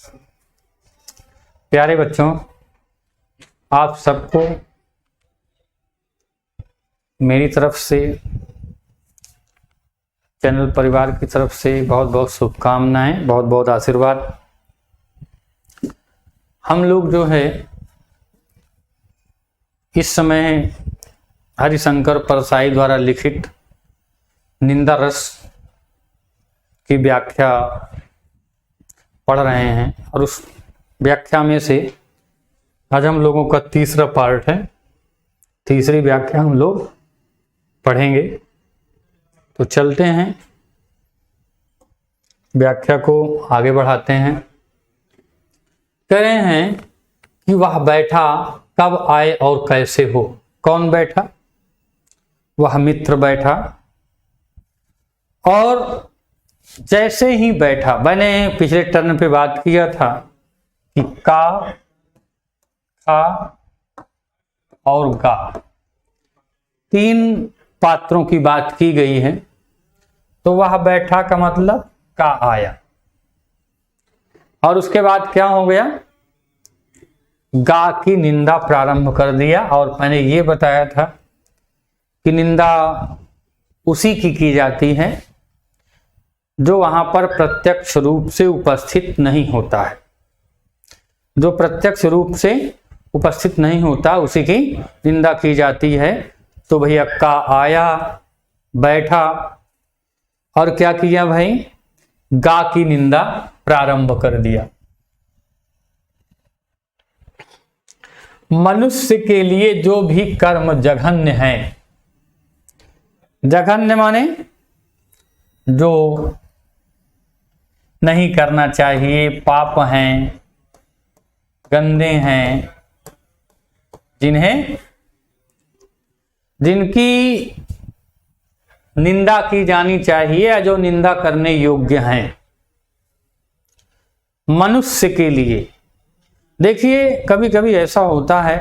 प्यारे बच्चों, आप सबको मेरी तरफ से, चैनल परिवार की तरफ से बहुत बहुत शुभकामनाएं, बहुत बहुत आशीर्वाद। हम लोग जो है इस समय हरिशंकर परसाई द्वारा लिखित निंदा रस की व्याख्या पढ़ रहे हैं और उस व्याख्या में से आज हम लोगों का तीसरा पार्ट है। तीसरी व्याख्या हम लोग पढ़ेंगे, तो चलते हैं व्याख्या को आगे बढ़ाते हैं। कह रहे हैं कि वह बैठा कब आए और कैसे हो। कौन बैठा? वह मित्र बैठा, और जैसे ही बैठा, मैंने पिछले टर्न पे बात किया था कि का, खा और गा, तीन पात्रों की बात की गई है। तो वह बैठा का मतलब का आया, और उसके बाद क्या हो गया? गा की निंदा प्रारंभ कर दिया। और मैंने ये बताया था कि निंदा उसी की जाती है जो वहां पर प्रत्यक्ष रूप से उपस्थित नहीं होता है। जो प्रत्यक्ष रूप से उपस्थित नहीं होता उसी की निंदा की जाती है। तो भैया का आया, बैठा, और क्या किया भाई? गा की निंदा प्रारंभ कर दिया। मनुष्य के लिए जो भी कर्म जघन्य है, जघन्य माने जो नहीं करना चाहिए, पाप हैं, गंदे हैं, जिनकी निंदा की जानी चाहिए या जो निंदा करने योग्य हैं मनुष्य के लिए। देखिए, कभी कभी ऐसा होता है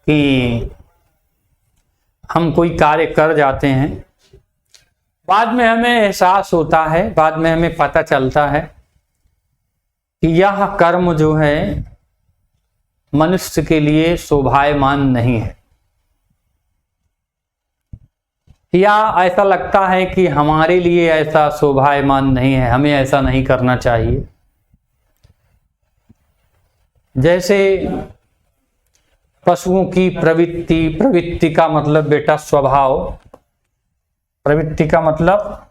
कि हम कोई कार्य कर जाते हैं, बाद में हमें एहसास होता है, बाद में हमें पता चलता है कि यह कर्म जो है मनुष्य के लिए शोभायमान नहीं है, या ऐसा लगता है कि हमारे लिए ऐसा शोभायमान नहीं है, हमें ऐसा नहीं करना चाहिए। जैसे पशुओं की प्रवृत्ति, प्रवृत्ति का मतलब बेटा स्वभाव, प्रवृत्ति का मतलब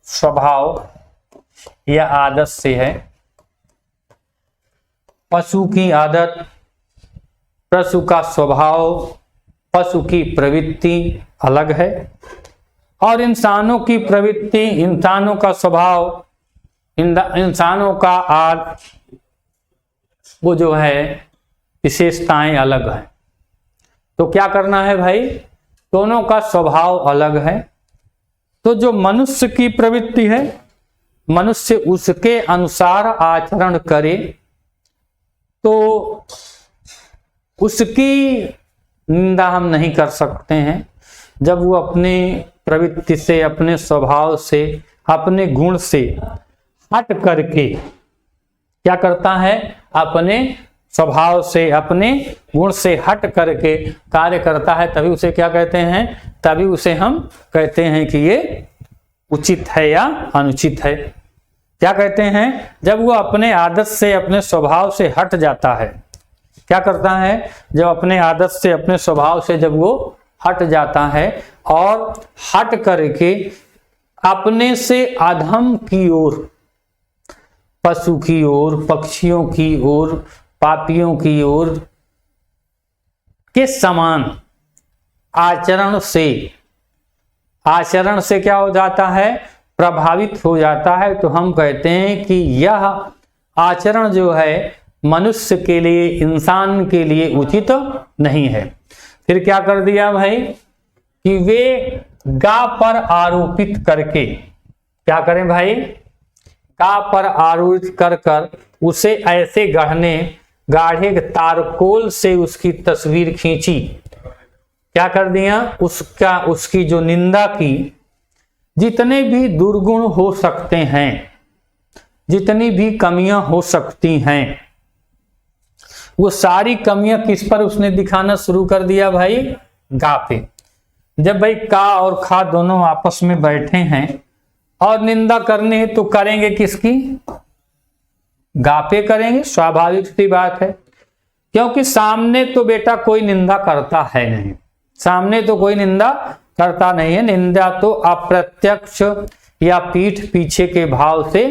स्वभाव या आदत से है। पशु की आदत, पशु का स्वभाव, पशु की प्रवृत्ति अलग है, और इंसानों की प्रवृत्ति, इंसानों का स्वभाव, इंसानों का वो जो है विशेषताएं अलग है। तो क्या करना है भाई? दोनों का स्वभाव अलग है। तो जो मनुष्य की प्रवृत्ति है, मनुष्य उसके अनुसार आचरण करे तो उसकी निंदा हम नहीं कर सकते हैं। जब वो अपने प्रवृत्ति से, अपने स्वभाव से, अपने गुण से हट करके क्या करता है? अपने स्वभाव से, अपने गुण से हट करके कार्य करता है, तभी उसे क्या कहते हैं? तभी उसे हम कहते हैं कि ये उचित है या अनुचित है। क्या कहते हैं? जब वो अपने आदत से, अपने स्वभाव से हट जाता है। क्या करता है? जब अपने आदत से, अपने स्वभाव से जब वो हट जाता है और हट करके अपने से अधम की ओर, पशु की ओर, पक्षियों की ओर, पापियों की ओर के समान आचरण से क्या हो जाता है? प्रभावित हो जाता है। तो हम कहते हैं कि यह आचरण जो है मनुष्य के लिए, इंसान के लिए उचित नहीं है। फिर क्या कर दिया भाई? कि वे गा पर आरोपित करके, क्या करें भाई? गा पर आरोपित कर उसे ऐसे गाढ़े तारकोल से उसकी तस्वीर खींची। क्या कर दिया? उसकी जो निंदा की, जितने भी दुर्गुण हो सकते हैं, जितनी भी कमियां हो सकती हैं, वो सारी कमियां किस पर उसने दिखाना शुरू कर दिया भाई? गा पे। जब भाई का और खा दोनों आपस में बैठे हैं और निंदा करने हैं तो करेंगे किसकी? गा पे करेंगे, स्वाभाविक सी बात है। क्योंकि सामने तो बेटा कोई निंदा करता है नहीं, सामने तो कोई निंदा करता नहीं है। निंदा तो अप्रत्यक्ष या पीठ पीछे के भाव से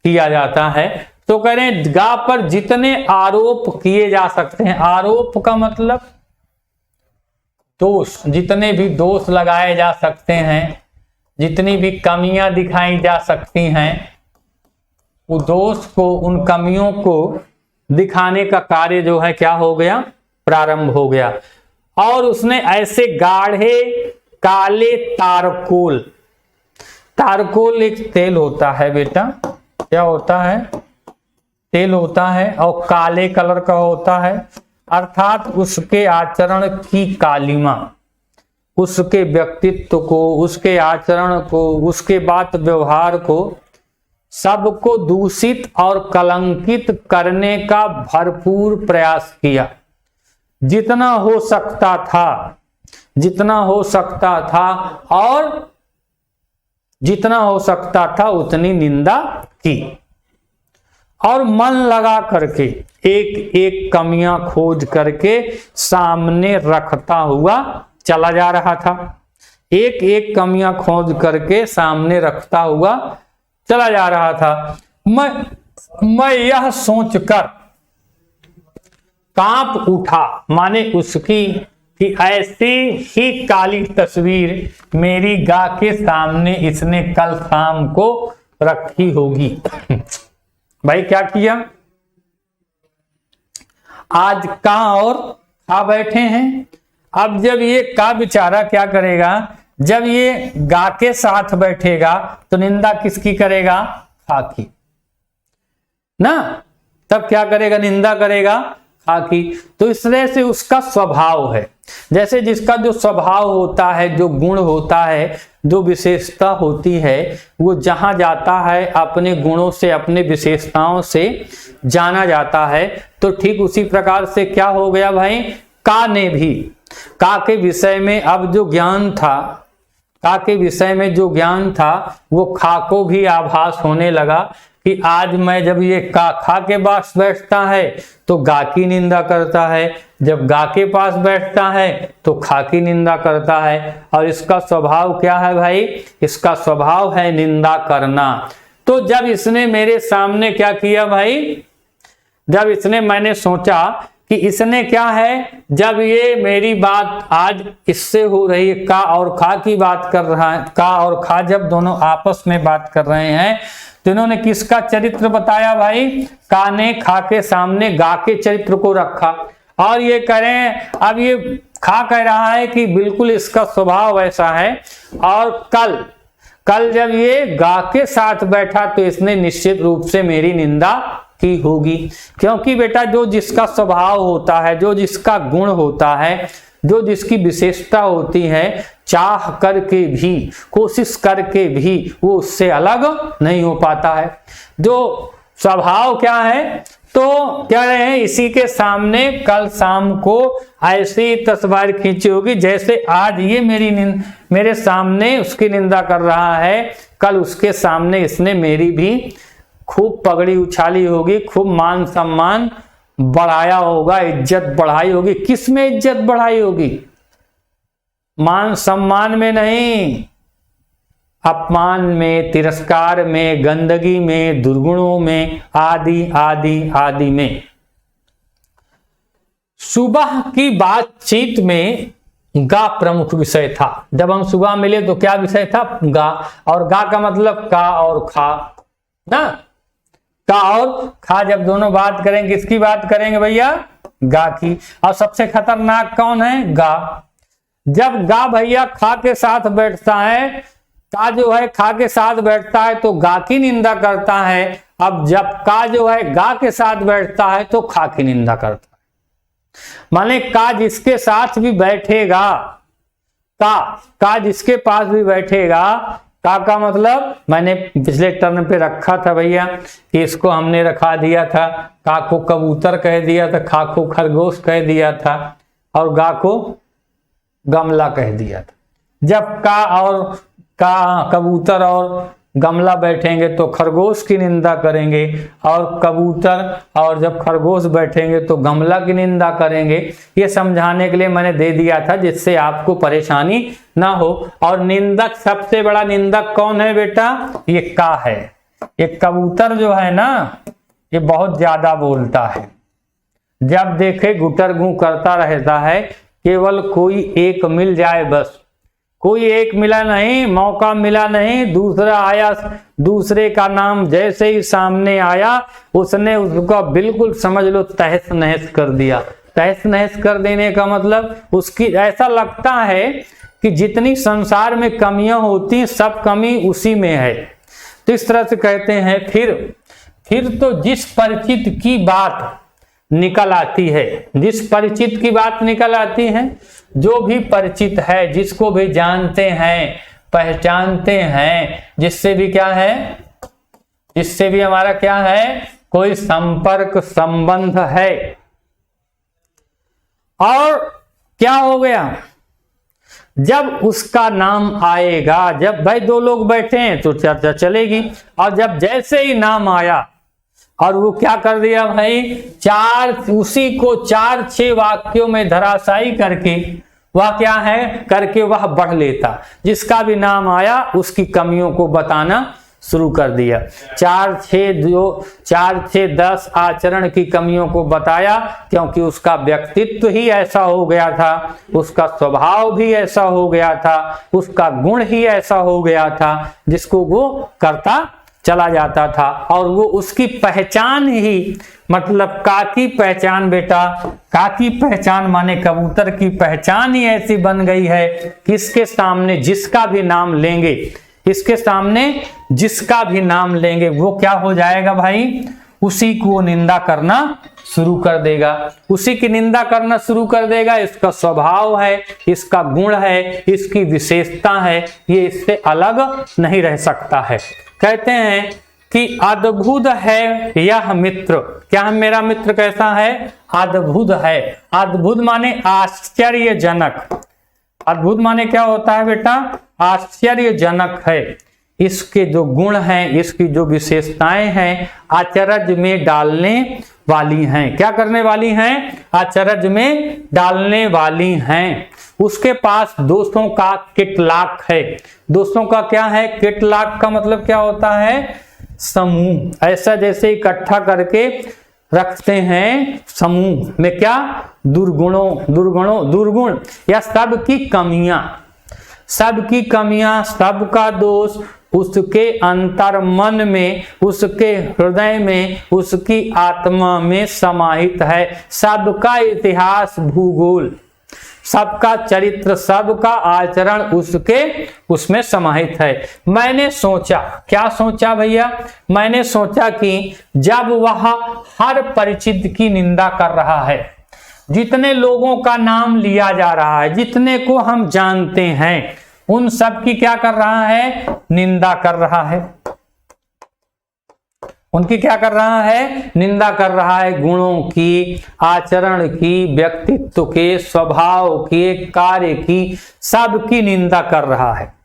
किया जाता है। तो कह रहे हैं गा पर जितने आरोप किए जा सकते हैं, आरोप का मतलब दोष, जितने भी दोष लगाए जा सकते हैं, जितनी भी कमियां दिखाई जा सकती हैं, वो दोष को, उन कमियों को दिखाने का कार्य जो है क्या हो गया? प्रारंभ हो गया। और उसने ऐसे गाढ़े काले तारकोल, तारकोल एक तेल होता है बेटा, क्या होता है? तेल होता है और काले कलर का होता है, अर्थात उसके आचरण की कालिमा, उसके व्यक्तित्व को, उसके आचरण को, उसके बात व्यवहार को, सबको दूषित और कलंकित करने का भरपूर प्रयास किया। जितना हो सकता था, जितना हो सकता था, और जितना हो सकता था उतनी निंदा की, और मन लगा करके एक एक कमियां खोज करके सामने रखता हुआ चला जा रहा था। एक एक कमियां खोज करके सामने रखता हुआ चला जा रहा था। मैं यह सोचकर कांप उठा, माने उसकी कि ऐसी ही काली तस्वीर मेरी गा के सामने इसने कल शाम को रखी होगी। भाई क्या किया? आज का और खा बैठे हैं। अब जब ये का बेचारा क्या करेगा? जब ये गा के साथ बैठेगा तो निंदा किसकी करेगा? खा की ना। तब क्या करेगा? निंदा करेगा खा की। तो इस तरह से उसका स्वभाव है, जैसे जिसका जो स्वभाव होता है, जो गुण होता है, जो विशेषता होती है, वो जहां जाता है अपने गुणों से, अपने विशेषताओं से जाना जाता है। तो ठीक उसी प्रकार से क्या हो गया भाई? का ने भी, का के विषय में अब जो ज्ञान था, का के विषय में जो ज्ञान था, वो खा को भी आभास होने लगा कि आज मैं जब ये का खा के पास बैठता है तो गा की निंदा करता है, जब गा के पास बैठता है तो खा की निंदा करता है। और इसका स्वभाव क्या है भाई? इसका स्वभाव है निंदा करना। तो जब इसने मेरे सामने क्या किया भाई? जब इसने, मैंने सोचा कि इसने क्या है, जब ये मेरी बात आज इससे हो रही है, का और खा की बात कर रहा है, का और खा जब दोनों आपस में बात कर रहे हैं तो इन्होंने किसका चरित्र बताया भाई? का ने खा के सामने गा के चरित्र को रखा। और ये करें, अब ये खा कह रहा है कि बिल्कुल इसका स्वभाव ऐसा है। और कल जब ये गा के साथ बैठा तो इसने निश्चित रूप से मेरी निंदा की होगी। क्योंकि बेटा जो जिसका स्वभाव होता है, जो जिसका गुण होता है, जो जिसकी विशेषता होती है, चाह करके भी, कोशिश करके भी वो उससे अलग नहीं हो पाता है। जो स्वभाव क्या है, तो क्या रहे हैं, इसी के सामने कल शाम को ऐसी तस्वीर खींची होगी जैसे आज ये मेरे सामने उसकी निंदा कर रहा है, कल उसके सामने इसने मेरी भी खूब पगड़ी उछाली होगी, खूब मान सम्मान बढ़ाया होगा, इज्जत बढ़ाई होगी। किस में इज्जत बढ़ाई होगी? मान सम्मान में नहीं, अपमान में, तिरस्कार में, गंदगी में, दुर्गुणों में, आदि आदि आदि में। सुबह की बातचीत में गा प्रमुख विषय था। जब हम सुबह मिले तो क्या विषय था? गा। और गा का मतलब का और खा ना। का और खा जब दोनों बात करेंगे, किसकी बात करेंगे भैया? गा की। और सबसे खतरनाक कौन है? गा। जब गा भैया खा के साथ बैठता है, का जो है खा के साथ बैठता है तो गा की निंदा करता है। अब जब का जो है गा के साथ बैठता है तो खा की निंदा करता है। माने का जिसके साथ भी बैठेगा, का जिसके पास भी बैठेगा, का का मतलब मैंने पिछले टर्न पे रखा था भैया कि इसको हमने रखा दिया था, का को कबूतर कह दिया था, खा को खरगोश कह दिया था और गा को गमला कह दिया था। जब का और का कबूतर और गमला बैठेंगे तो खरगोश की निंदा करेंगे, और कबूतर और जब खरगोश बैठेंगे तो गमला की निंदा करेंगे। ये समझाने के लिए मैंने दे दिया था जिससे आपको परेशानी ना हो। और निंदक, सबसे बड़ा निंदक कौन है बेटा? ये का है। ये कबूतर जो है ना, ये बहुत ज्यादा बोलता है, जब देखे गुटर गूं करता रहता है। केवल कोई एक मिल जाए बस, कोई एक मिला नहीं, मौका मिला नहीं, दूसरा आया, दूसरे का नाम जैसे ही सामने आया उसने उसका बिल्कुल समझ लो तहस नहस कर दिया। तहस नहस कर देने का मतलब उसकी, ऐसा लगता है कि जितनी संसार में कमियां होती सब कमी उसी में है। तो इस तरह से कहते हैं फिर तो जिस परिचित की बात निकल आती है, जिस परिचित की बात निकल आती है, जो भी परिचित है, जिसको भी जानते हैं, पहचानते हैं, जिससे भी क्या है, जिससे भी हमारा क्या है, कोई संपर्क संबंध है। और क्या हो गया, जब उसका नाम आएगा, जब भाई दो लोग बैठे हैं तो चर्चा चलेगी, और जब जैसे ही नाम आया और वो क्या कर दिया भाई, उसी को 4-6 वाक्यों में धराशायी करके वह क्या है करके वह बढ़ लेता। जिसका भी नाम आया उसकी कमियों को बताना शुरू कर दिया। 4-6-10 आचरण की कमियों को बताया, क्योंकि उसका व्यक्तित्व ही ऐसा हो गया था, उसका स्वभाव भी ऐसा हो गया था, उसका गुण ही ऐसा हो गया था, जिसको वो करता चला जाता था। और वो उसकी पहचान ही, मतलब का की पहचान बेटा, का की पहचान माने कबूतर की पहचान ही ऐसी बन गई है कि इसके सामने जिसका भी नाम लेंगे, इसके सामने जिसका भी नाम लेंगे वो क्या हो जाएगा भाई, उसी को निंदा करना शुरू कर देगा, उसी की निंदा करना शुरू कर देगा। इसका स्वभाव है, इसका गुण है, इसकी विशेषता है, ये इससे अलग नहीं रह सकता है। कहते हैं कि अद्भुत है यह मित्र। क्या मेरा मित्र कैसा है? अद्भुत है। अद्भुत माने आश्चर्यजनक। अद्भुत माने क्या होता है बेटा? आश्चर्यजनक है। इसके जो गुण हैं, इसकी जो विशेषताएं हैं, आचरज में डालने वाली हैं। क्या करने वाली हैं? आचरज में डालने वाली हैं। उसके पास दोस्तों का किटलाक है। दोस्तों का क्या है? किटलाक का मतलब क्या होता है? समूह। ऐसा जैसे इकट्ठा करके रखते हैं समूह में, क्या दुर्गुण या सबकी कमियां, सबकी कमियां, सबका दोष उसके अंतर मन में, उसके हृदय में, उसकी आत्मा में समाहित है। सबका इतिहास, भूगोल, सबका चरित्र, सबका आचरण उसमें समाहित है। मैंने सोचा, क्या सोचा भैया? मैंने सोचा कि जब वह हर परिचित की निंदा कर रहा है, जितने लोगों का नाम लिया जा रहा है, जितने को हम जानते हैं, उन सब की क्या कर रहा है? निंदा कर रहा है। उनकी क्या कर रहा है? निंदा कर रहा है। गुणों की, आचरण की, व्यक्तित्व के, स्वभाव के, कार्य की, सबकी निंदा कर रहा है।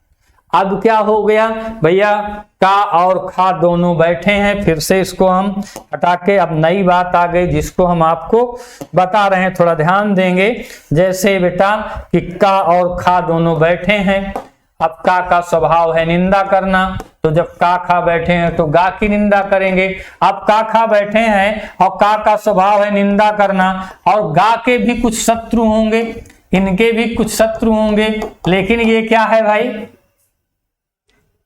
अब क्या हो गया भैया? का और खा दोनों बैठे हैं। फिर से इसको हम हटा के अब नई बात आ गई जिसको हम आपको बता रहे हैं, थोड़ा ध्यान देंगे। जैसे बेटा कि का और खा दोनों बैठे हैं। अब का स्वभाव है निंदा करना, तो जब का खा बैठे हैं तो गा की निंदा करेंगे। अब का खा बैठे हैं और का स्वभाव है निंदा करना, और गा के भी कुछ शत्रु होंगे, इनके भी कुछ शत्रु होंगे, लेकिन ये क्या है भाई?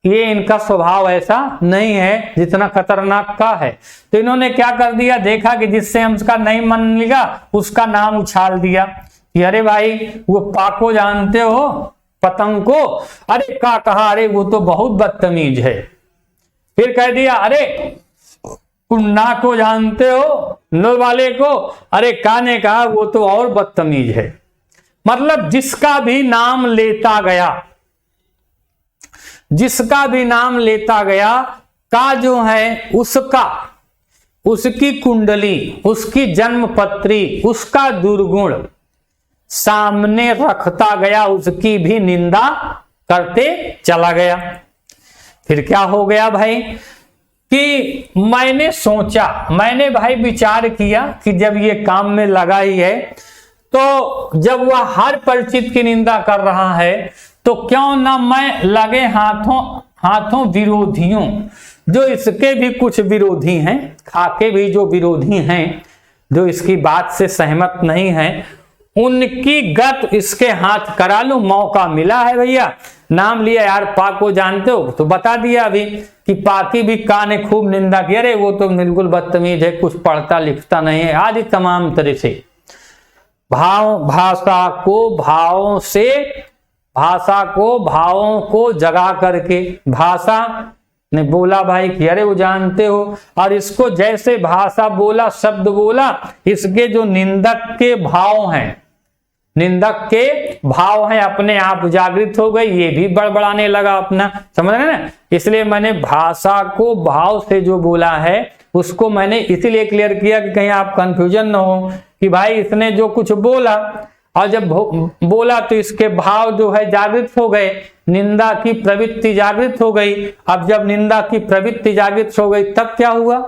ये इनका स्वभाव ऐसा नहीं है जितना खतरनाक का है। तो इन्होंने क्या कर दिया? देखा कि जिससे हमका नहीं मन लिया उसका नाम उछाल दिया कि अरे भाई वो पाको जानते हो, पतंग को, अरे का कहा, अरे वो तो बहुत बदतमीज है। फिर कह दिया अरे कुन्ना को जानते हो, नल वाले को, अरे का ने कहा वो तो और बदतमीज है। मतलब जिसका भी नाम लेता गया, जिसका भी नाम लेता गया, का जो है उसका, उसकी कुंडली, उसकी जन्मपत्री, उसका दुर्गुण सामने रखता गया, उसकी भी निंदा करते चला गया। फिर क्या हो गया भाई कि मैंने सोचा, मैंने भाई विचार किया कि जब ये काम में लगा ही है, तो जब वह हर परिचित की निंदा कर रहा है, तो क्यों ना मैं लगे हाथों विरोधियों, जो इसके भी कुछ विरोधी हैं, खाके भी जो विरोधी हैं, जो इसकी बात से सहमत नहीं हैं, उनकी गत इसके हाथ करा लूं। मौका मिला है भैया, नाम लिया यार, पा को जानते हो तो बता दिया अभी कि पा की भी का ने खूब निंदा की, अरे वो तो बिल्कुल बदतमीज है, कुछ पढ़ता लिखता नहीं है, आदि तमाम तरह से भाषा को भावों को जगा करके भाषा ने बोला भाई कि अरे वो जानते हो, और इसको जैसे भाषा बोला, शब्द बोला, इसके जो निंदक के भाव हैं, निंदक के भाव हैं, अपने आप जागृत हो गई, ये भी बड़बड़ाने लगा अपना, समझ रहे ना। इसलिए मैंने भाषा को भाव से जो बोला है उसको मैंने इसीलिए क्लियर किया कि कहीं आप कंफ्यूजन ना हो कि भाई इसने जो कुछ बोला, और जब बोला तो इसके भाव जो है जागृत हो गए, निंदा की प्रवृत्ति जागृत हो गई। अब जब निंदा की प्रवृत्ति जागृत हो गई तब क्या हुआ,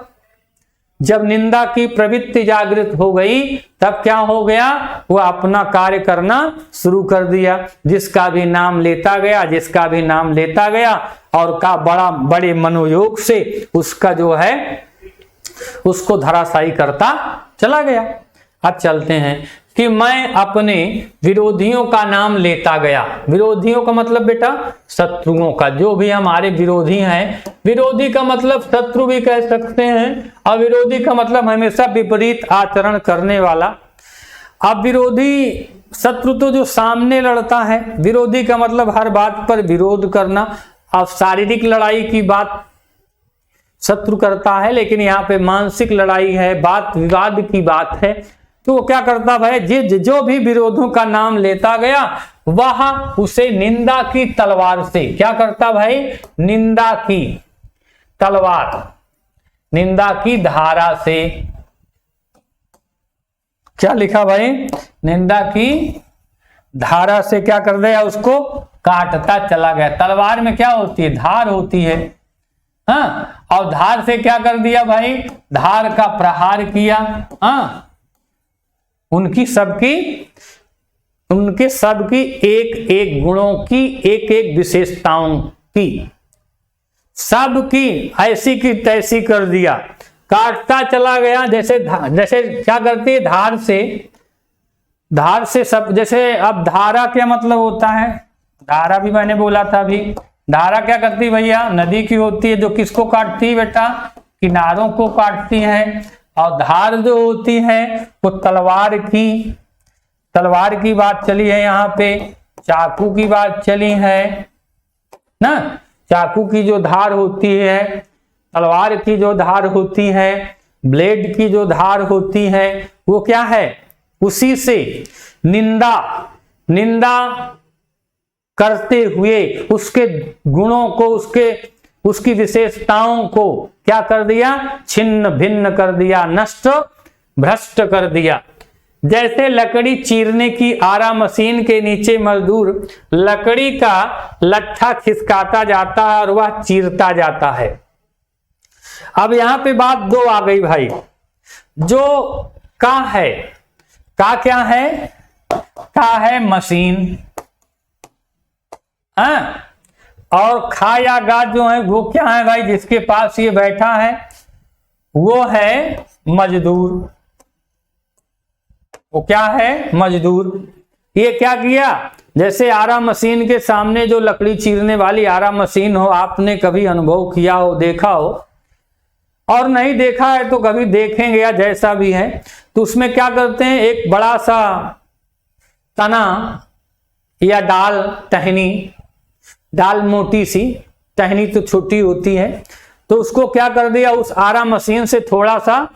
जब निंदा की प्रवृत्ति जागृत हो गई तब क्या हो गया, वह अपना कार्य करना शुरू कर दिया। जिसका भी नाम लेता गया, जिसका भी नाम लेता गया, और का बड़े मनोयोग से उसका जो है उसको धराशायी करता चला गया। अब चलते हैं कि मैं अपने विरोधियों का नाम लेता गया। विरोधियों का मतलब बेटा शत्रुओं का, जो भी हमारे विरोधी हैं, विरोधी का मतलब शत्रु भी कह सकते हैं, और विरोधी का मतलब हमेशा विपरीत आचरण करने वाला। अब विरोधी, शत्रु तो जो सामने लड़ता है, विरोधी का मतलब हर बात पर विरोध करना। अब शारीरिक लड़ाई की बात शत्रु करता है, लेकिन यहाँ पे मानसिक लड़ाई है, बात विवाद की बात है, तो वो क्या करता भाई, जो भी विरोधों का नाम लेता गया वह उसे निंदा की तलवार से क्या करता भाई, निंदा की तलवार, निंदा की धारा से, क्या लिखा भाई, निंदा की धारा से क्या कर दिया, उसको काटता चला गया। तलवार में क्या होती है, धार होती है, हाँ, और धार से क्या कर दिया भाई, धार का प्रहार किया। हाँ, उनके सबकी एक एक गुणों की, एक एक विशेषताओं की, सबकी ऐसी की तैसी कर दिया, काटता चला गया। जैसे क्या करती है, धार से सब, जैसे अब धारा क्या मतलब होता है, धारा भी मैंने बोला था अभी, धारा क्या करती है भैया, नदी की होती है, जो किसको काटती है बेटा, किनारों को काटती है। और धार जो होती है वो तलवार की बात चली है, यहाँ पे चाकू की बात चली है ना, चाकू की जो धार होती है, तलवार की जो धार होती है, ब्लेड की जो धार होती है, वो क्या है, उसी से निंदा करते हुए उसके गुणों को, उसकी विशेषताओं को क्या कर दिया, छिन्न भिन्न कर दिया, नष्ट भ्रष्ट कर दिया। जैसे लकड़ी चीरने की आरा मशीन के नीचे मजदूर लकड़ी का लट्ठा खिसकाता जाता है और वह चीरता जाता है। अब यहां पे बात दो आ गई भाई, जो का है, का क्या है, का है मशीन, हाँ, और खा या गा जो है वो क्या है भाई, जिसके पास ये बैठा है वो है मजदूर, वो क्या है, मजदूर। ये क्या किया, जैसे आरा मशीन के सामने जो लकड़ी चीरने वाली आरा मशीन हो, आपने कभी अनुभव किया हो, देखा हो, और नहीं देखा है तो कभी देखेंगे या जैसा भी है, तो उसमें क्या करते हैं, एक बड़ा सा तना या डाल, टहनी, डाल मोटी सी, टहनी तो छोटी होती है, तो उसको क्या कर दिया, उस आरा मशीन से थोड़ा सा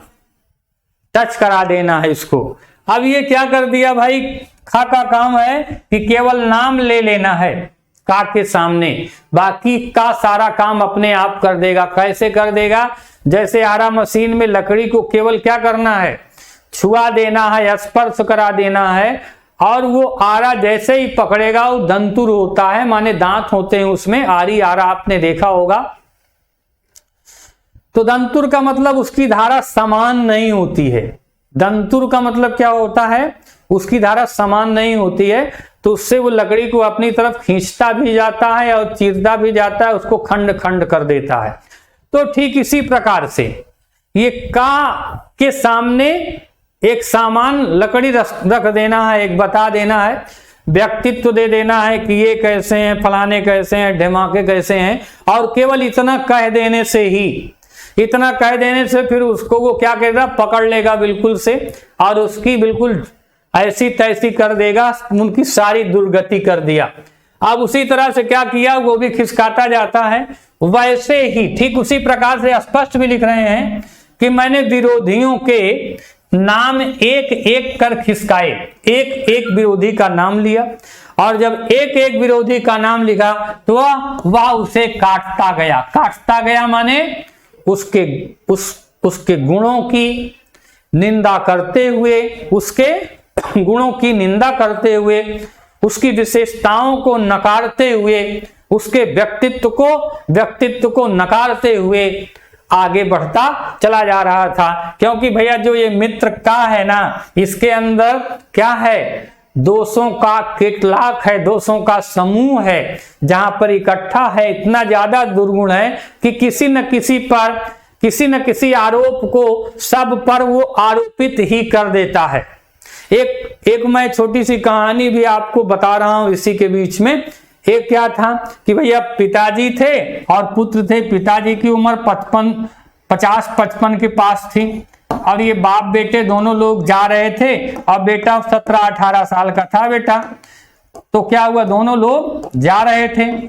टच करा देना है इसको। अब ये क्या कर दिया भाई, खा का काम है कि केवल नाम ले लेना है, का के सामने, बाकी का सारा काम अपने आप कर देगा। कैसे कर देगा? जैसे आरा मशीन में लकड़ी को केवल क्या करना है, छुआ देना है, स्पर्श करा देना है, और वो आरा जैसे ही पकड़ेगा वो दंतुर होता है, माने दांत होते हैं उसमें, आरी आरा आपने देखा होगा। तो दंतुर का मतलब उसकी धारा समान नहीं होती है। दंतुर का मतलब क्या होता है? उसकी धारा समान नहीं होती है, तो उससे वो लकड़ी को अपनी तरफ खींचता भी जाता है और चीरता भी जाता है, उसको खंड खंड कर देता है। तो ठीक इसी प्रकार से ये का के सामने एक सामान लकड़ी रख देना है, एक बता देना है, व्यक्तित्व दे देना है कि ये कैसे हैं, फलाने कैसे हैं, ढमाके कैसे हैं, और केवल इतना कह देने से ही, इतना कह देने से फिर उसको वो क्या करेगा, पकड़ लेगा बिल्कुल से, और उसकी बिल्कुल ऐसी तैसी कर देगा, उनकी सारी दुर्गति कर दिया। अब उसी तरह से क्या किया, वो भी खिसकाता जाता है। वैसे ही ठीक उसी प्रकार से स्पष्ट भी लिख रहे हैं कि मैंने विरोधियों के नाम एक एक कर खिसकाए। एक एक विरोधी का नाम लिया, और जब एक एक विरोधी का नाम लिखा तो वह उसे काटता गया। काटता गया माने उसके गुणों की निंदा करते हुए, उसके गुणों की निंदा करते हुए, उसकी विशेषताओं को नकारते हुए, उसके व्यक्तित्व को नकारते हुए आगे बढ़ता चला जा रहा था। क्योंकि भैया जो ये मित्र का है ना, इसके अंदर क्या है, दोषों का केटलाक है, दोषों का समूह है, जहां पर इकट्ठा है, इतना ज्यादा दुर्गुण है कि किसी न किसी आरोप को सब पर वो आरोपित ही कर देता है। एक मैं छोटी सी कहानी भी आपको बता रहा हूं इसी के बीच में। एक क्या था कि भैया पिताजी थे और पुत्र थे। पिताजी की उम्र 50-55 के पास थी, और ये बाप बेटे दोनों लोग जा रहे थे, और बेटा 17-18 साल का था बेटा। तो क्या हुआ, दोनों लोग जा रहे थे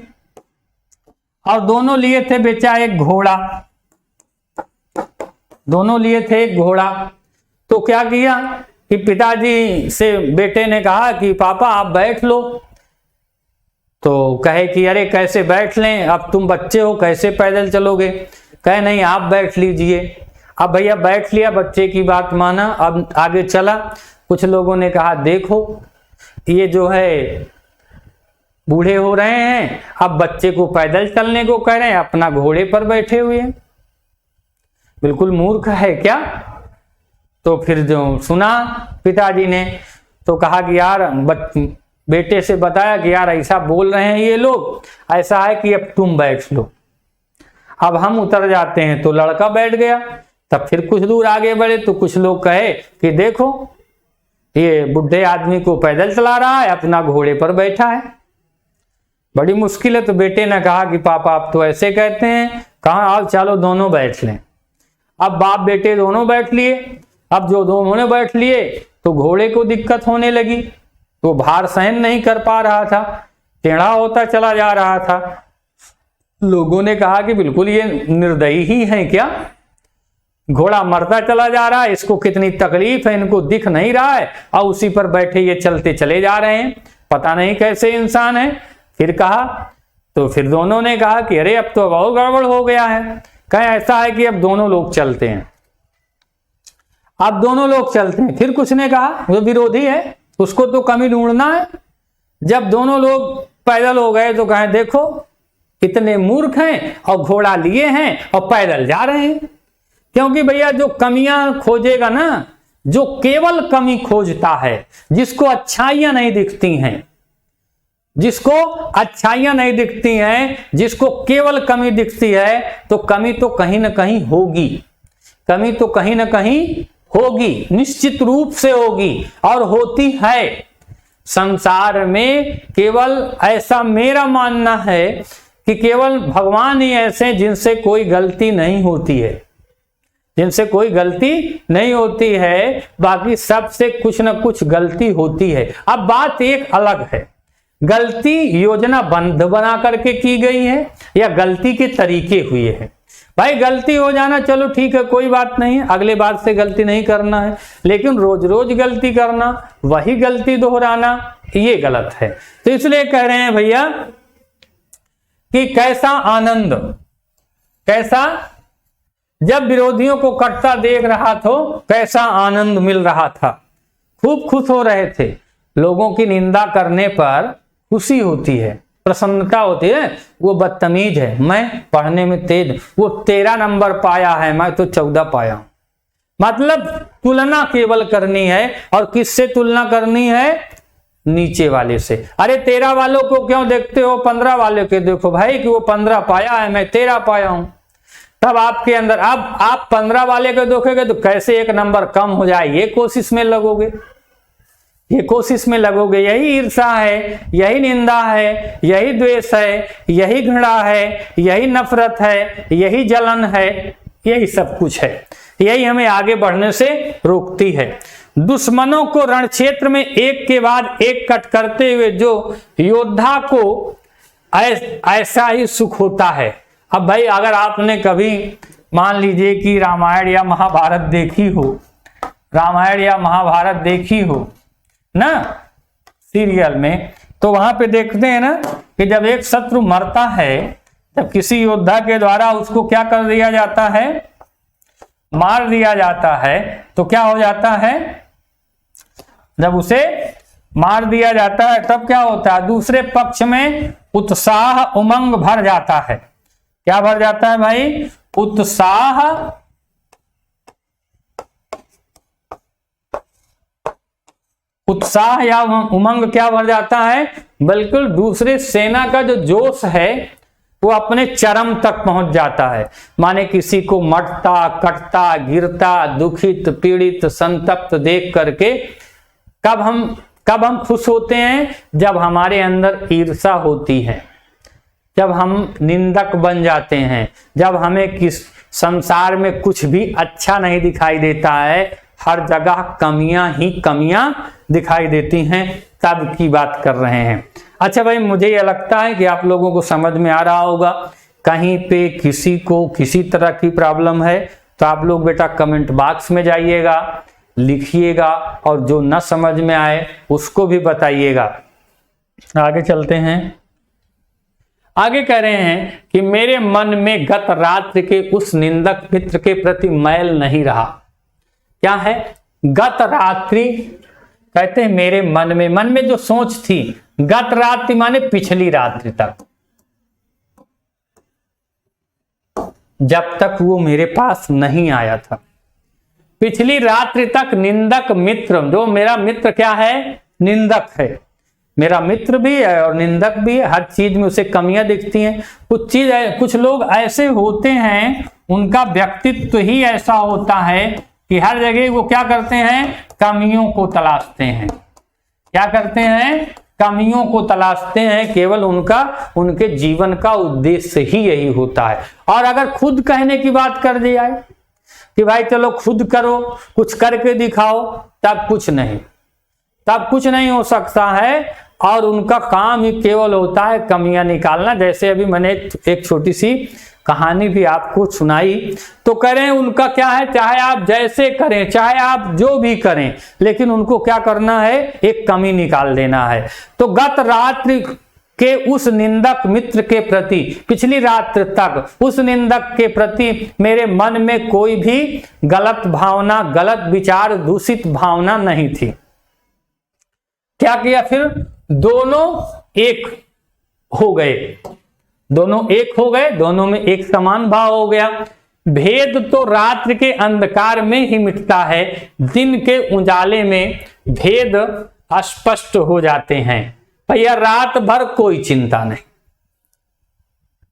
और दोनों लिए थे बेचा एक घोड़ा, दोनों लिए थे एक घोड़ा। तो क्या किया कि पिताजी से बेटे ने कहा कि पापा आप बैठ लो। तो कहे कि अरे कैसे बैठ लें, अब तुम बच्चे हो, कैसे पैदल चलोगे। कहे नहीं आप बैठ लीजिए। अब भैया बैठ लिया, बच्चे की बात माना, अब आगे चला। कुछ लोगों ने कहा देखो ये जो है बूढ़े हो रहे हैं, अब बच्चे को पैदल चलने को कह रहे हैं, अपना घोड़े पर बैठे हुए हैं, बिल्कुल मूर्ख है क्या। तो फिर जो सुना पिताजी ने तो कहा कि यार बेटे से बताया कि यार ऐसा बोल रहे हैं ये लोग, ऐसा है कि अब तुम बैठ लो। अब हम उतर जाते हैं। तो लड़का बैठ गया। तब फिर कुछ दूर आगे बढ़े तो कुछ लोग कहे कि देखो ये बुढ़े आदमी को पैदल चला रहा है, अपना घोड़े पर बैठा है, बड़ी मुश्किल है। तो बेटे ने कहा कि पापा आप तो ऐसे कहते हैं, कहा आओ चलो दोनों बैठ लें। अब बाप बेटे दोनों बैठ लिए। अब जो दोनों ने बैठ लिए तो घोड़े को दिक्कत होने लगी, तो भार सहन नहीं कर पा रहा था, टेढ़ा होता चला जा रहा था। लोगों ने कहा कि बिल्कुल ये निर्दयी ही है क्या, घोड़ा मरता चला जा रहा है, इसको कितनी तकलीफ है, इनको दिख नहीं रहा है, और उसी पर बैठे ये चलते चले जा रहे हैं, पता नहीं कैसे इंसान है। फिर कहा, तो फिर दोनों ने कहा कि अरे अब तो बहुत गड़बड़ हो गया है। कहे ऐसा है कि अब दोनों लोग चलते हैं। अब दोनों लोग चलते हैं। फिर कुछ ने कहा वो विरोधी है, उसको तो कमी ढूंढना है। जब दोनों लोग पैदल हो गए तो कहे देखो कितने मूर्ख हैं, और घोड़ा लिए हैं और पैदल जा रहे हैं। क्योंकि भैया जो कमियां खोजेगा ना, जो केवल कमी खोजता है, जिसको अच्छाइयां नहीं दिखती हैं, जिसको अच्छाइयां नहीं दिखती हैं, जिसको केवल कमी दिखती है, तो कमी तो कहीं ना कहीं होगी, कमी तो कहीं ना कहीं होगी, निश्चित रूप से होगी, और होती है। संसार में केवल ऐसा मेरा मानना है कि केवल भगवान ही ऐसे जिनसे कोई गलती नहीं होती है, जिनसे कोई गलती नहीं होती है, बाकी सबसे कुछ न कुछ गलती होती है। अब बात एक अलग है, गलती योजनाबद्ध बना करके की गई है या गलती के तरीके हुए हैं। भाई गलती हो जाना चलो ठीक है, कोई बात नहीं है, अगले बार से गलती नहीं करना है, लेकिन रोज रोज गलती करना, वही गलती दोहराना, ये गलत है। तो इसलिए कह रहे हैं भैया कि कैसा आनंद, कैसा, जब विरोधियों को कटता देख रहा तो कैसा आनंद मिल रहा था, खूब खुश हो रहे थे। लोगों की निंदा करने पर खुशी होती है, प्रसन्नता होती है। वो बदतमीज है, मैं पढ़ने में तेज, वो 13 नंबर पाया है, मैं तो 14 पाया हूं। मतलब तुलना केवल करनी है, और किससे तुलना करनी है? नीचे वाले से। अरे 13 वालों को क्यों देखते हो, 15 वाले के देखो भाई कि वो 15 पाया है, मैं 13 पाया हूं। तब आपके अंदर, अब आप 15 वाले को देखोगे तो कैसे एक नंबर कम हो जाए, ये कोशिश में लगोगे, ये कोशिश में लगोगे। यही ईर्ष्या है, यही निंदा है, यही द्वेष है, यही घृणा है, यही नफरत है, यही जलन है, यही सब कुछ है। यही हमें आगे बढ़ने से रोकती है। दुश्मनों को रण क्षेत्र में एक के बाद एक कट करते हुए जो योद्धा को ऐसा ही सुख होता है। अब भाई अगर आपने कभी मान लीजिए कि रामायण या महाभारत देखी हो, रामायण या महाभारत देखी हो ना सीरियल में, तो वहां पे देखते हैं ना कि जब एक शत्रु मरता है, जब किसी योद्धा के द्वारा उसको क्या कर दिया जाता है, मार दिया जाता है, तो क्या हो जाता है, जब उसे मार दिया जाता है तब क्या होता है, दूसरे पक्ष में उत्साह उमंग भर जाता है। क्या भर जाता है भाई? उत्साह, उत्साह या उमंग क्या भर जाता है? बिल्कुल दूसरे सेना का जो जोश है वो अपने चरम तक पहुंच जाता है। माने किसी को मरता, कटता, गिरता, दुखित, पीड़ित, संतप्त देख करके कब हम खुश होते हैं? जब हमारे अंदर ईर्ष्या होती है, जब हम निंदक बन जाते हैं, जब हमें किस संसार में कुछ भी अच्छा नहीं दिखाई देता है, हर जगह कमियां ही कमियां दिखाई देती हैं, तब की बात कर रहे हैं। अच्छा भाई, मुझे यह लगता है कि आप लोगों को समझ में आ रहा होगा। कहीं पे किसी को किसी तरह की प्रॉब्लम है तो आप लोग बेटा कमेंट बॉक्स में जाइएगा, लिखिएगा, और जो न समझ में आए उसको भी बताइएगा। आगे चलते हैं। आगे कह रहे हैं कि मेरे मन में गत रात्रि के उस निंदक मित्र के प्रति मैल नहीं रहा। क्या है गत रात्रि? कहते हैं मेरे मन में जो सोच थी, गत रात्रि माने पिछली रात्रि तक, जब तक वो मेरे पास नहीं आया था, पिछली रात्रि तक निंदक मित्र, जो मेरा मित्र क्या है? निंदक है। मेरा मित्र भी है और निंदक भी है, हर चीज में उसे कमियां दिखती हैं। कुछ लोग ऐसे होते हैं, उनका व्यक्तित्व ही ऐसा होता है कि हर जगह वो क्या करते हैं? कमियों को तलाशते हैं। क्या करते हैं? कमियों को तलाशते हैं। केवल उनके जीवन का उद्देश्य ही यही होता है। और अगर खुद कहने की बात कर दी जाए कि भाई चलो खुद करो, कुछ करके दिखाओ, तब कुछ नहीं हो सकता है। और उनका काम ही केवल होता है कमियां निकालना। जैसे अभी मैंने एक छोटी सी कहानी भी आपको सुनाई, तो कह रहे हैं उनका क्या है, चाहे आप जैसे करें, चाहे आप जो भी करें, लेकिन उनको क्या करना है? एक कमी निकाल देना है। तो गत रात्रि के उस निंदक मित्र के प्रति, पिछली रात्रि तक उस निंदक के प्रति मेरे मन में कोई भी गलत भावना, गलत विचार, दूषित भावना नहीं थी। क्या किया फिर? दोनों एक हो गए, दोनों में एक समान भाव हो गया। भेद तो रात्रि के अंधकार में ही मिटता है, दिन के उजाले में भेद स्पष्ट हो जाते हैं। भैया रात भर कोई चिंता नहीं,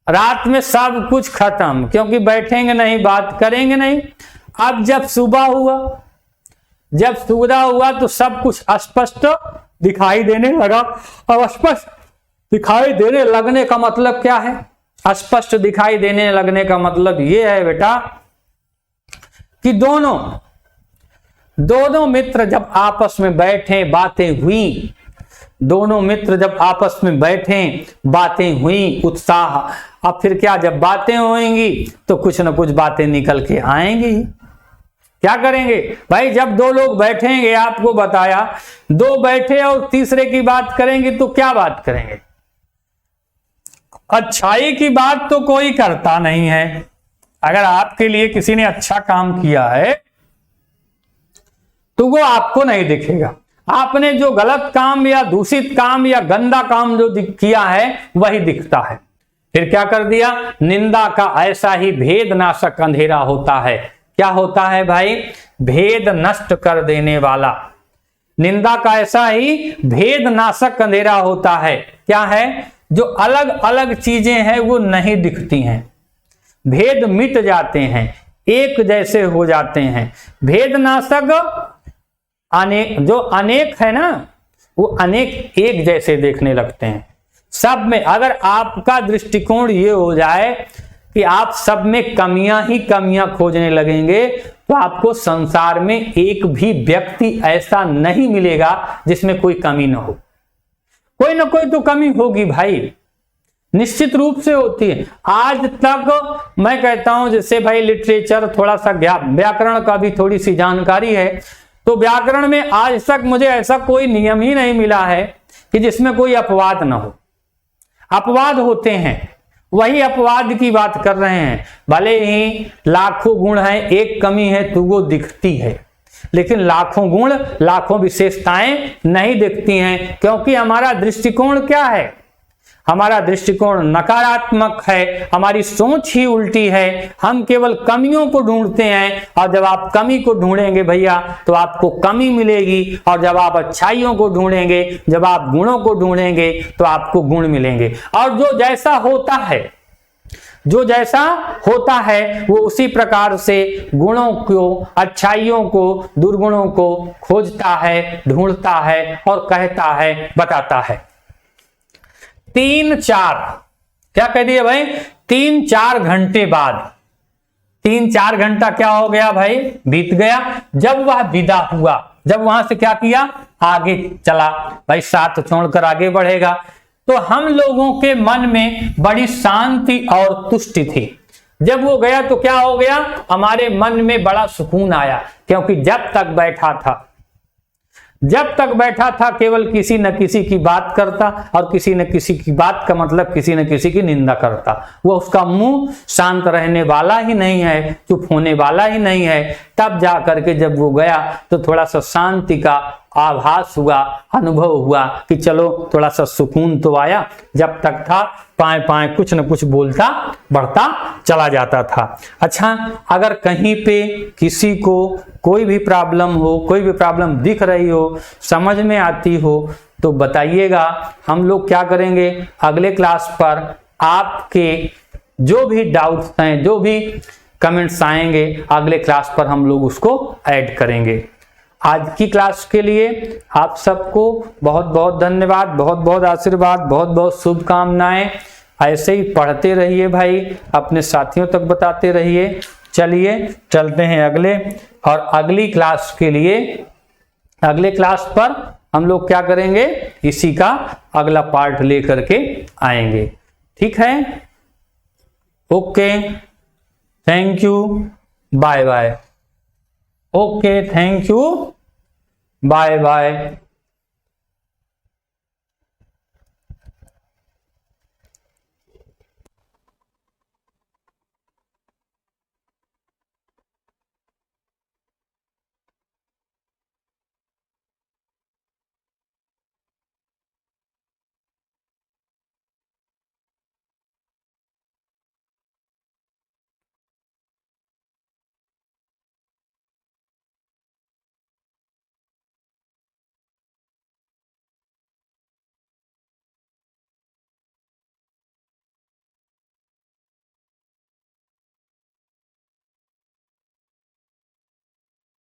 रात में सब कुछ खत्म, क्योंकि बैठेंगे नहीं, बात करेंगे नहीं। अब जब सुबह हुआ तो सब कुछ स्पष्ट दिखाई देने लगा। अब स्पष्ट दिखाई देने लगने का मतलब क्या है? स्पष्ट दिखाई देने लगने का मतलब यह है बेटा कि दोनों मित्र जब आपस में बैठे, बातें हुई, उत्साह। अब फिर क्या, जब बातें होंगी तो कुछ ना कुछ बातें निकल के आएंगी। क्या करेंगे भाई? जब दो लोग बैठेंगे, आपको बताया, दो बैठे और तीसरे की बात करेंगे तो क्या बात करेंगे? अच्छाई की बात तो कोई करता नहीं है। अगर आपके लिए किसी ने अच्छा काम किया है तो वो आपको नहीं दिखेगा। आपने जो गलत काम या दूषित काम या गंदा काम जो किया है वही दिखता है। फिर क्या कर दिया, निंदा का ऐसा ही भेद नाशक अंधेरा होता है। क्या होता है भाई, भेद नष्ट कर देने वाला। निंदा का ऐसा ही भेद नाशक अंधेरा होता है। क्या है, जो अलग अलग चीजें हैं वो नहीं दिखती हैं, भेद मिट जाते हैं, एक जैसे हो जाते हैं। भेद नाशक अनेक, जो अनेक है ना वो अनेक एक जैसे देखने लगते हैं। सब में अगर आपका दृष्टिकोण ये हो जाए कि आप सब में कमियां ही कमियां खोजने लगेंगे तो आपको संसार में एक भी व्यक्ति ऐसा नहीं मिलेगा जिसमें कोई कमी ना हो। कोई ना कोई तो कमी होगी भाई, निश्चित रूप से होती है। आज तक मैं कहता हूं जैसे भाई लिटरेचर, थोड़ा सा व्याकरण का भी थोड़ी सी जानकारी है, तो व्याकरण में आज तक मुझे ऐसा कोई नियम ही नहीं मिला है कि जिसमें कोई अपवाद ना हो। अपवाद होते हैं, वही अपवाद की बात कर रहे हैं। भले ही लाखों गुण हैं, एक कमी है तो वो दिखती है, लेकिन लाखों गुण लाखों विशेषताएं नहीं दिखती हैं। क्योंकि हमारा दृष्टिकोण क्या है, हमारा दृष्टिकोण नकारात्मक है, हमारी सोच ही उल्टी है। हम केवल कमियों को ढूंढते हैं, और जब आप कमी को ढूंढेंगे भैया तो आपको कमी मिलेगी, और जब आप अच्छाइयों को ढूंढेंगे, जब आप गुणों को ढूंढेंगे तो आपको गुण मिलेंगे। और जो जैसा होता है, जो जैसा होता है वो उसी प्रकार से गुणों को, अच्छाइयों को, दुर्गुणों को खोजता है, ढूंढता है और कहता है, बताता है। 3-4 क्या कह दिए भाई, 3-4 घंटे बाद, 3-4 घंटा क्या हो गया भाई, बीत गया। जब वह विदा हुआ, जब वहां से क्या किया, आगे चला, भाई साथ छोड़कर आगे बढ़ेगा, तो हम लोगों के मन में बड़ी शांति और तुष्टि थी। जब वो गया तो क्या हो गया, हमारे मन में बड़ा सुकून आया। क्योंकि जब तक बैठा था केवल किसी न किसी की बात करता, और किसी न किसी की बात का मतलब किसी न किसी की निंदा करता। वो उसका मुंह शांत रहने वाला ही नहीं है, चुप होने वाला ही नहीं है। तब जा करके जब वो गया तो थोड़ा सा शांति का आभास हुआ, अनुभव हुआ कि चलो थोड़ा सा सुकून तो आया। जब तक था पाए कुछ न कुछ बोलता बढ़ता चला जाता था। अच्छा, अगर कहीं पे किसी को कोई भी प्रॉब्लम हो, कोई भी प्रॉब्लम दिख रही हो, समझ में आती हो तो बताइएगा। हम लोग क्या करेंगे, अगले क्लास पर आपके जो भी डाउट्स हैं, जो भी कमेंट्स आएंगे, अगले क्लास पर हम लोग उसको ऐड करेंगे। आज की क्लास के लिए आप सबको बहुत बहुत धन्यवाद, बहुत बहुत आशीर्वाद, बहुत बहुत शुभकामनाएं। ऐसे ही पढ़ते रहिए भाई, अपने साथियों तक बताते रहिए। चलिए चलते हैं अगले, और अगली क्लास के लिए, अगले क्लास पर हम लोग क्या करेंगे, इसी का अगला पार्ट लेकर के आएंगे। ठीक है, okay, thank you, bye bye. Okay, thank you, bye bye.